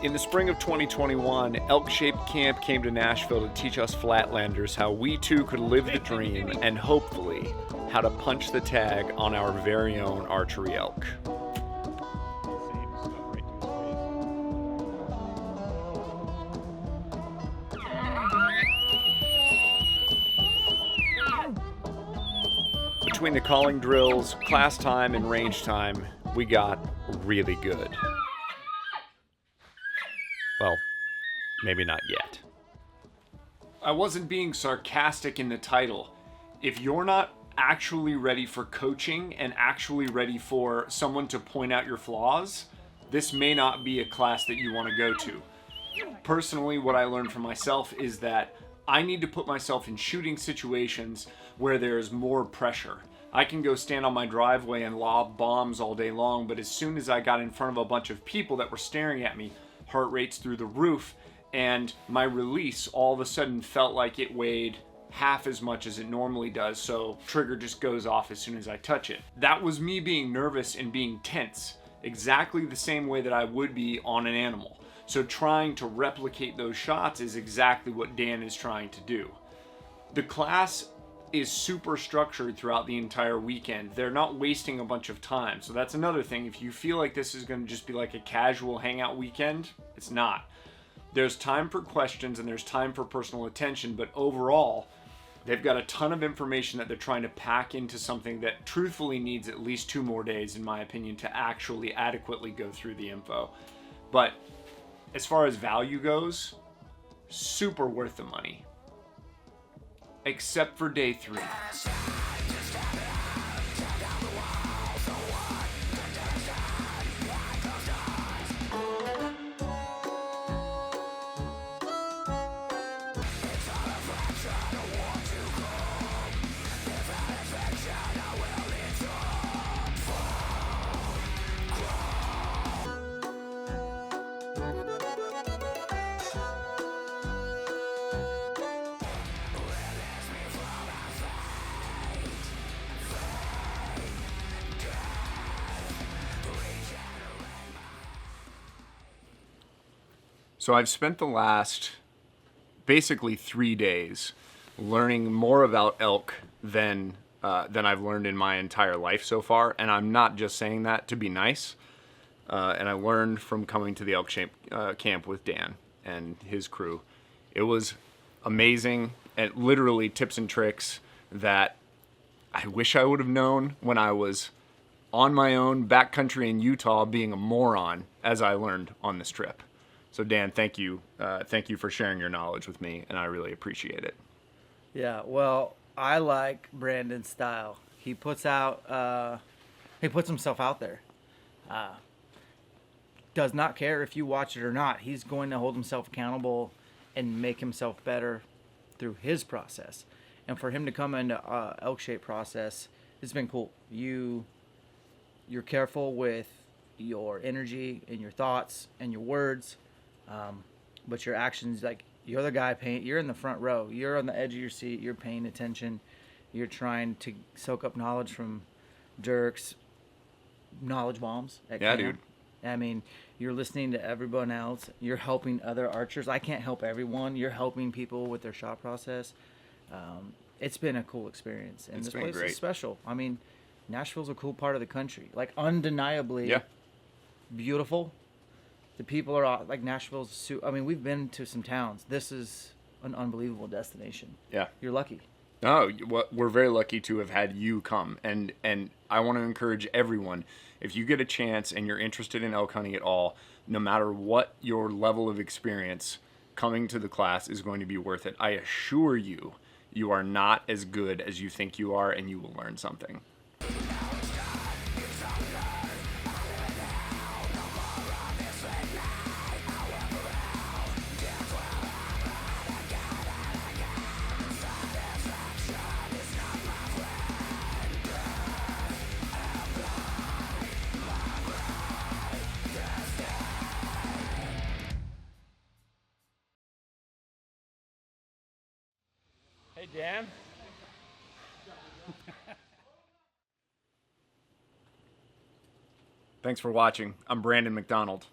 In the spring of 2021, ElkShape Camp came to Nashville to teach us Flatlanders how we too could live the dream and hopefully how to punch the tag on our very own archery elk. Between the calling drills, class time, and range time, we got really good. Well, maybe not yet. I wasn't being sarcastic in the title. If you're not actually ready for coaching and actually ready for someone to point out your flaws, this may not be a class that you want to go to. Personally, what I learned from myself is that I need to put myself in shooting situations where there's more pressure. I can go stand on my driveway and lob bombs all day long, but as soon as I got in front of a bunch of people that were staring at me, heart rates through the roof, and my release all of a sudden felt like it weighed half as much as it normally does, so trigger just goes off as soon as I touch it. That was me being nervous and being tense, exactly the same way that I would be on an animal. So trying to replicate those shots is exactly what Dan is trying to do. The class is super structured throughout the entire weekend. They're not wasting a bunch of time. So that's another thing. If you feel like this is going to just be like a casual hangout weekend, it's not. There's time for questions and there's time for personal attention, but overall, they've got a ton of information that they're trying to pack into something that truthfully needs at least 2 more days, in my opinion, to actually adequately go through the info. But as far as value goes, super worth the money. Except for day 3. So I've spent the last basically 3 days learning more about elk than I've learned in my entire life so far, and I'm not just saying that to be nice. And I learned from coming to the ElkShape camp with Dan and his crew. It was amazing, and literally tips and tricks that I wish I would have known when I was on my own backcountry in Utah being a moron, as I learned on this trip. So Dan, thank you for sharing your knowledge with me, and I really appreciate it. Yeah, well, I like Brandon's style. He puts himself out there. Does not care if you watch it or not. He's going to hold himself accountable and make himself better through his process. And for him to come into ElkShape process, it's been cool. You're careful with your energy and your thoughts and your words. But your actions, like, you're the guy you're in the front row, you're on the edge of your seat, you're paying attention, you're trying to soak up knowledge from Dirk's knowledge bombs at camp. Dude. I mean, you're listening to everyone else, you're helping other archers. I can't help everyone. You're helping people with their shot process. It's been a cool experience, and this place is special. I mean, Nashville's a cool part of the country, like undeniably beautiful. The people are like Nashville's. I mean, we've been to some towns. This is an unbelievable destination. Yeah, you're lucky. No, we're very lucky to have had you come, and I want to encourage everyone. If you get a chance and you're interested in elk hunting at all, no matter what your level of experience, coming to the class is going to be worth it. I assure you, you are not as good as you think you are, and you will learn something. Hey, Dan. Thanks for watching. I'm Brandon McDonald.